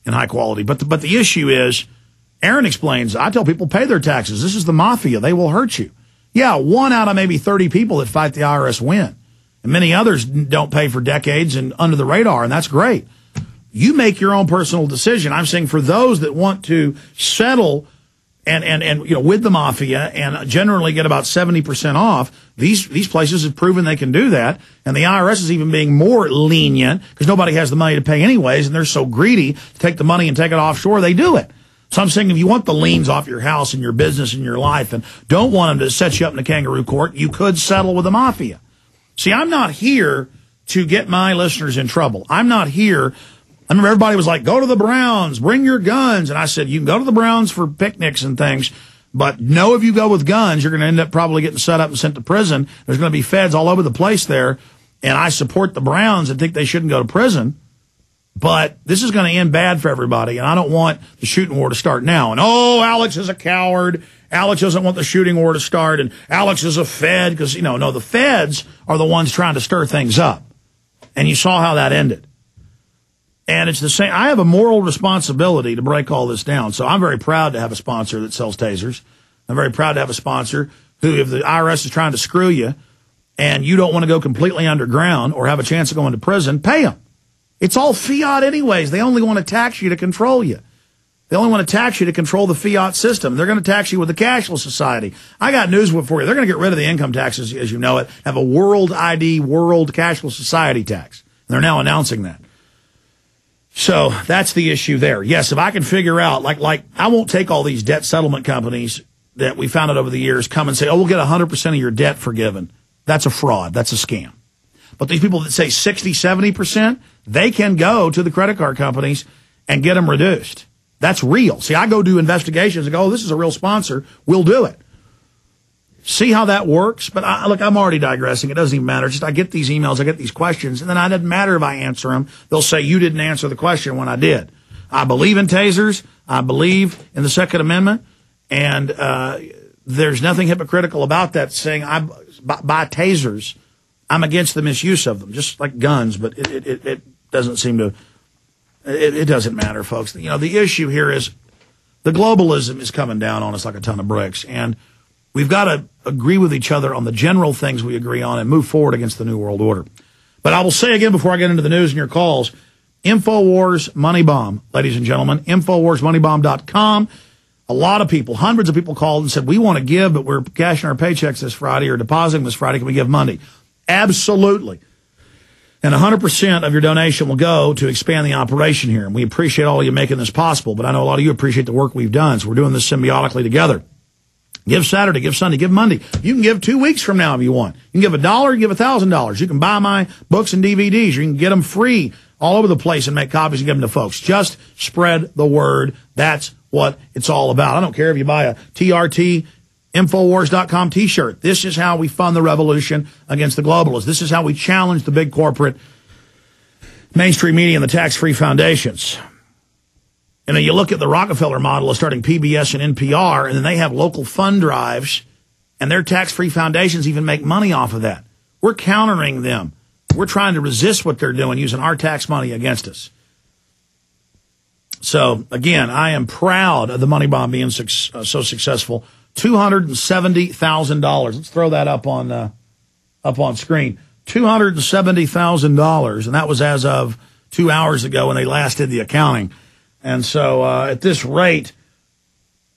in high quality. But the issue is, Aaron explains, I tell people pay their taxes. This is the mafia. They will hurt you. Yeah, 1 out of maybe 30 people that fight the IRS win. And many others don't pay for decades and under the radar, and that's great. You make your own personal decision. I'm saying for those that want to settle and with the mafia and generally get about 70% off, these places have proven they can do that. And the IRS is even being more lenient because nobody has the money to pay anyways, and they're so greedy to take the money and take it offshore, they do it. So I'm saying if you want the liens off your house and your business and your life and don't want them to set you up in a kangaroo court, you could settle with the mafia. See, I'm not here to get my listeners in trouble. I'm not here. I remember everybody was like, go to the Browns, bring your guns. And I said, you can go to the Browns for picnics and things, but no, if you go with guns, you're going to end up probably getting set up and sent to prison. There's going to be feds all over the place there. And I support the Browns and think they shouldn't go to prison. But this is going to end bad for everybody. And I don't want the shooting war to start now. And, oh, Alex is a coward. Alex doesn't want the shooting war to start. And Alex is a Fed because, no, the Feds are the ones trying to stir things up. And you saw how that ended. And it's the same. I have a moral responsibility to break all this down. So I'm very proud to have a sponsor that sells tasers. I'm very proud to have a sponsor who, if the IRS is trying to screw you and you don't want to go completely underground or have a chance of going to prison, pay them. It's all fiat anyways. They only want to tax you to control you. They only want to tax you to control the fiat system. They're going to tax you with the cashless society. I got news for you. They're going to get rid of the income taxes, as you know it, have a world ID, world cashless society tax. And they're now announcing that. So that's the issue there. Yes, if I can figure out, like I won't take all these debt settlement companies that we found out over the years come and say, oh, we'll get 100% of your debt forgiven. That's a fraud. That's a scam. But these people that say 60, 70%, they can go to the credit card companies and get them reduced. That's real. See, I go do investigations and go, oh, this is a real sponsor. We'll do it. See how that works? But look, I'm already digressing. It doesn't even matter. Just I get these emails, I get these questions, and then it doesn't matter if I answer them. They'll say you didn't answer the question when I did. I believe in tasers. I believe in the Second Amendment. And there's nothing hypocritical about that, saying by tasers, I'm against the misuse of them, just like guns, but it doesn't seem to, it doesn't matter, folks. The issue here is the globalism is coming down on us like a ton of bricks, and we've got to agree with each other on the general things we agree on and move forward against the New World Order. But I will say again before I get into the news and your calls, Infowars Money Bomb, ladies and gentlemen, InfowarsMoneyBomb.com. A lot of people, hundreds of people called and said, we want to give, but we're cashing our paychecks this Friday or depositing this Friday. Can we give money? Absolutely. And 100% of your donation will go to expand the operation here. And we appreciate all of you making this possible, but I know a lot of you appreciate the work we've done, so we're doing this symbiotically together. Give Saturday, give Sunday, give Monday. You can give 2 weeks from now if you want. You can give $1, you give $1,000. You can buy my books and DVDs. You can get them free all over the place and make copies and give them to folks. Just spread the word. That's what it's all about. I don't care if you buy a TRT Infowars.com t-shirt. This is how we fund the revolution against the globalists. This is how we challenge the big corporate mainstream media and the tax-free foundations. And then you look at the Rockefeller model of starting PBS and NPR, and then they have local fund drives, and their tax-free foundations even make money off of that. We're countering them. We're trying to resist what they're doing, using our tax money against us. So, again, I am proud of the Money Bomb being so successful. $270,000. Let's throw that up on screen. $270,000, and that was as of 2 hours ago when they last did the accounting. And so at this rate,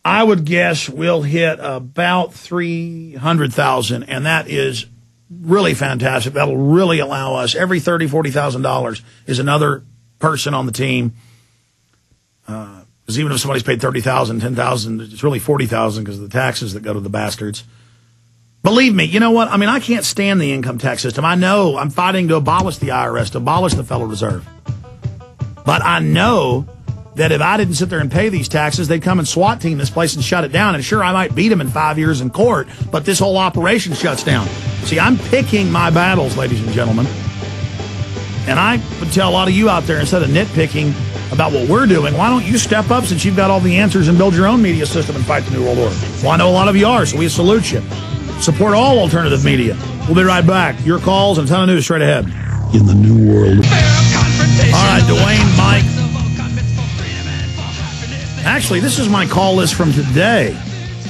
I would guess we'll hit about 300,000, and that is really fantastic. That'll really allow us. Every $30,000, $40,000 is another person on the team. Because even if somebody's paid $30,000, $10,000, it's really $40,000 because of the taxes that go to the bastards. Believe me, you know what? I mean, I can't stand the income tax system. I know I'm fighting to abolish the IRS, to abolish the Federal Reserve. But I know that if I didn't sit there and pay these taxes, they'd come and SWAT team this place and shut it down. And sure, I might beat them in 5 years in court, but this whole operation shuts down. See, I'm picking my battles, ladies and gentlemen. And I would tell a lot of you out there, instead of nitpicking about what we're doing, why don't you step up since you've got all the answers and build your own media system and fight the New World Order? Well, I know a lot of you are, so we salute you. Support all alternative media. We'll be right back. Your calls and a ton of news straight ahead. In the New World. All right, Dwayne, Mike. Actually, this is my call list from today.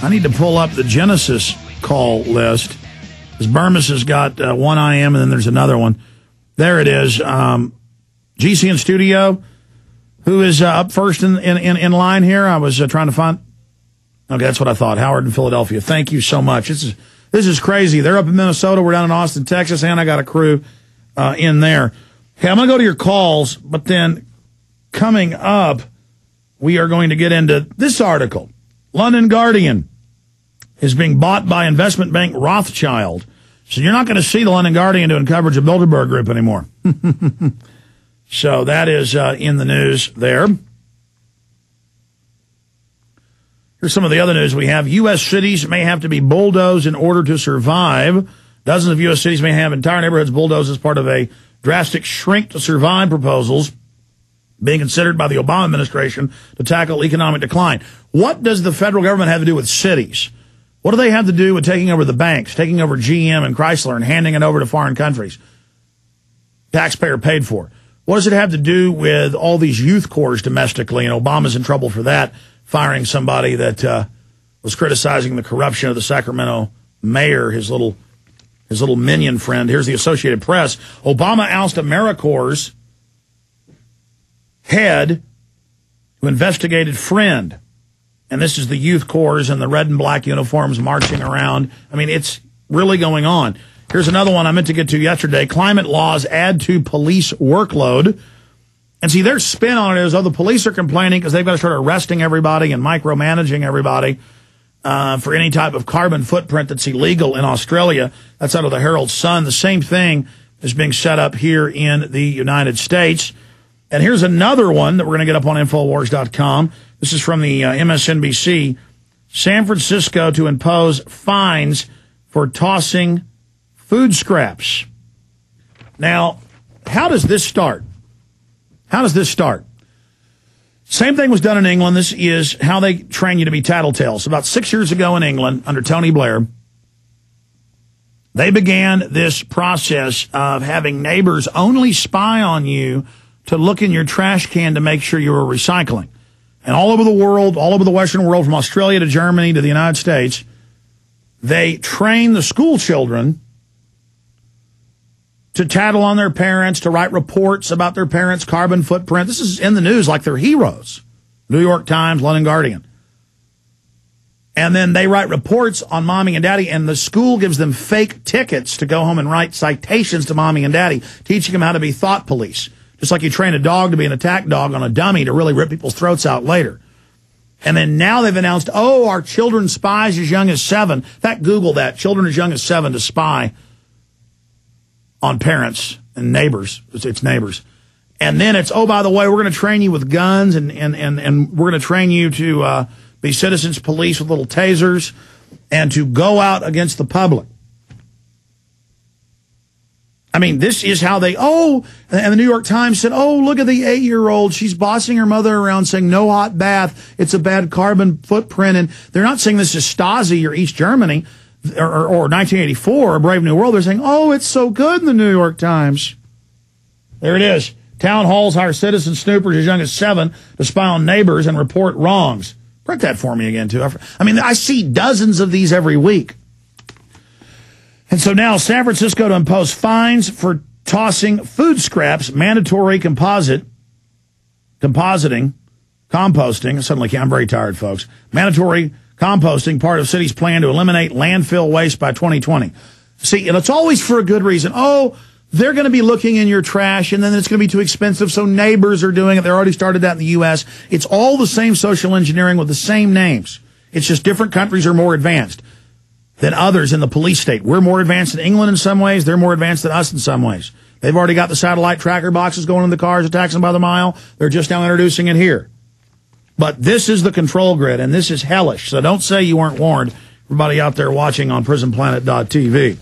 I need to pull up the Genesis call list. Because Bermas has got one IM, and then there's another one. There it is. GC in studio. Who is up first in line here? I was trying to find. Okay, that's what I thought. Howard in Philadelphia. Thank you so much. This is crazy. They're up in Minnesota. We're down in Austin, Texas, and I got a crew in there. Okay, I'm going to go to your calls, but then coming up, we are going to get into this article. London Guardian is being bought by investment bank Rothschild. So you're not going to see the London Guardian doing coverage of Bilderberg Group anymore. So that is in the news there. Here's some of the other news we have. U.S. cities may have to be bulldozed in order to survive. Dozens of U.S. cities may have entire neighborhoods bulldozed as part of a drastic shrink-to-survive proposals being considered by the Obama administration to tackle economic decline. What does the federal government have to do with cities? What do they have to do with taking over the banks, taking over GM and Chrysler and handing it over to foreign countries? Taxpayer paid for. What does it have to do with all these youth corps domestically? And Obama's in trouble for that, firing somebody that was criticizing the corruption of the Sacramento mayor, his little minion friend. Here's the Associated Press. Obama ousted AmeriCorps' head who investigated Friend. And this is the youth corps in the red and black uniforms marching around. I mean, it's really going on. Here's another one I meant to get to yesterday. Climate laws add to police workload. And see, their spin on it is, the police are complaining because they've got to start arresting everybody and micromanaging everybody for any type of carbon footprint that's illegal in Australia. That's out of the Herald Sun. The same thing is being set up here in the United States. And here's another one that we're going to get up on Infowars.com. This is from the MSNBC. San Francisco to impose fines for tossing food scraps. Now, how does this start? Same thing was done in England. This is how they train you to be tattletales. About 6 years ago in England, under Tony Blair, they began this process of having neighbors only spy on you to look in your trash can to make sure you were recycling. And all over the world, all over the Western world, from Australia to Germany to the United States, they train the school children to tattle on their parents, to write reports about their parents' carbon footprint. This is in the news like they're heroes. New York Times, London Guardian. And then they write reports on mommy and daddy, and the school gives them fake tickets to go home and write citations to mommy and daddy, teaching them how to be thought police. Just like you train a dog to be an attack dog on a dummy to really rip people's throats out later. And then now they've announced, our children spies as young as 7. In fact, Google that. Children as young as 7 to spy on parents and neighbors. It's neighbors. And then it's, by the way, we're going to train you with guns and we're going to train you to be citizens police with little tasers and to go out against the public. I mean, this is how they, and the New York Times said, look at the 8-year-old. She's bossing her mother around saying no hot bath. It's a bad carbon footprint. And they're not saying this is Stasi or East Germany or 1984 or Brave New World. They're saying, it's so good in the New York Times. There it is. Town halls hire citizen snoopers as young as 7 to spy on neighbors and report wrongs. Print that for me again, too. I mean, I see dozens of these every week. And so now San Francisco to impose fines for tossing food scraps, mandatory composting. Suddenly, I'm very tired, folks. Mandatory composting, part of city's plan to eliminate landfill waste by 2020. See, and it's always for a good reason. They're going to be looking in your trash, and then it's going to be too expensive, so neighbors are doing it. They already started that in the U.S. It's all the same social engineering with the same names. It's just different countries are more advanced than others in the police state. We're more advanced than England in some ways. They're more advanced than us in some ways. They've already got the satellite tracker boxes going in the cars, taxing by the mile. They're just now introducing it here. But this is the control grid, and this is hellish. So don't say you weren't warned, everybody out there watching on prisonplanet.tv.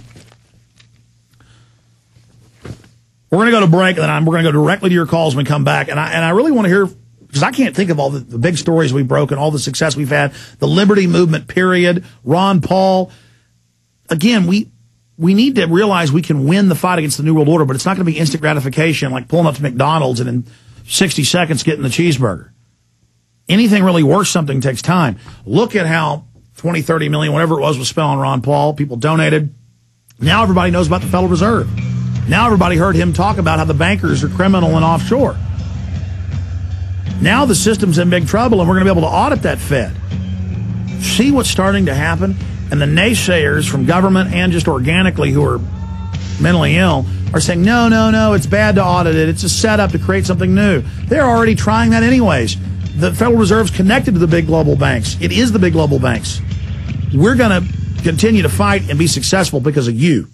We're going to go to break, and then we're going to go directly to your calls when we come back. And I really want to hear, because I can't think of all the big stories we've broken, all the success we've had, the liberty movement period, Ron Paul. Again, we need to realize we can win the fight against the New World Order, but it's not going to be instant gratification like pulling up to McDonald's and in 60 seconds getting the cheeseburger. anything really worth something takes time. Look at how 20, 30 million, whatever it was spent on Ron Paul. People donated. Now everybody knows about the Federal Reserve. Now everybody heard him talk about how the bankers are criminal and offshore. Now the system's in big trouble, and we're going to be able to audit that Fed. See what's starting to happen? And the naysayers from government and just organically who are mentally ill are saying, no, it's bad to audit it. It's a setup to create something new. They're already trying that anyways. The Federal Reserve's connected to the big global banks. It is the big global banks. We're going to continue to fight and be successful because of you.